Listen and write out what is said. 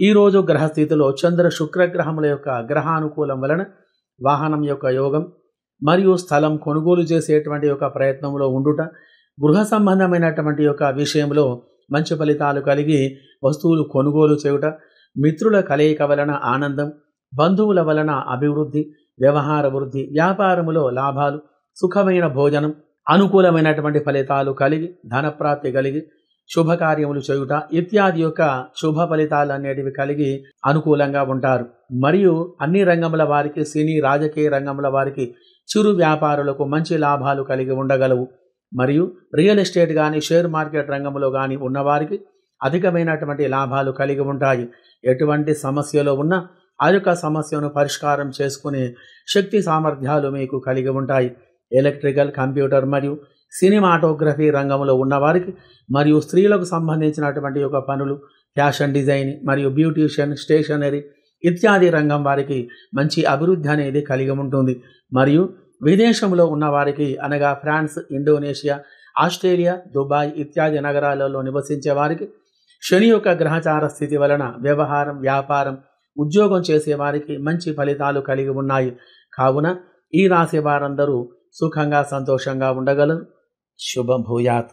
ఈరోజు గ్రహస్థితిలో చంద్ర శుక్రగ్రహముల యొక్క గ్రహానుకూలం వలన వాహనం యొక్క యోగం మరియు స్థలం కొనుగోలు చేసేటువంటి యొక్క ప్రయత్నంలో ఉండుట, గృహ సంబంధమైనటువంటి యొక్క విషయంలో మంచి ఫలితాలు కలిగి వస్తువులు కొనుగోలు చేయుట, మిత్రుల కలయిక వలన ఆనందం, బంధువుల వలన అభివృద్ధి, వ్యవహార వృద్ధి, వ్యాపారములో లాభాలు, సుఖమైన భోజనం, అనుకూలమైనటువంటి ఫలితాలు కలిగి ధనప్రాప్తి కలిగి శుభకార్యములు చేయుట ఇత్యాది యొక్క శుభ ఫలితాలు అనేటివి కలిగి అనుకూలంగా ఉంటారు. మరియు అన్ని రంగముల వారికి, సినీ రాజకీయ రంగముల వారికి, చిరు వ్యాపారులకు మంచి లాభాలు కలిగి ఉండగలవు. మరియు రియల్ ఎస్టేట్ కానీ షేర్ మార్కెట్ రంగంలో కానీ ఉన్నవారికి అధికమైనటువంటి లాభాలు కలిగి ఉంటాయి. ఎటువంటి సమస్యలో ఉన్నా ఆ యొక్క సమస్యను పరిష్కారం చేసుకునే శక్తి సామర్థ్యాలు మీకు కలిగి ఉంటాయి. ఎలక్ట్రికల్, కంప్యూటర్ మరియు సినిమాటోగ్రఫీ రంగంలో ఉన్నవారికి మరియు స్త్రీలకు సంబంధించినటువంటి యొక్క పనులు, ఫ్యాషన్ డిజైన్ మరియు బ్యూటీషియన్, స్టేషనరీ ఇత్యాది రంగం వారికి మంచి అభివృద్ధి అనేది కలిగి ఉంటుంది. మరియు విదేశంలో ఉన్నవారికి అనగా ఫ్రాన్స్, ఇండోనేషియా, ఆస్ట్రేలియా, దుబాయ్ ఇత్యాది నగరాలలో నివసించే వారికి శని యొక్క గ్రహచార స్థితి వలన వ్యవహారం, వ్యాపారం, ఉద్యోగం చేసేవారికి మంచి ఫలితాలు కలిగి ఉన్నాయి. కావున ఈ రాశి వారందరూ సుఖంగా సంతోషంగా ఉండగలరు. శుభం భూయాత్.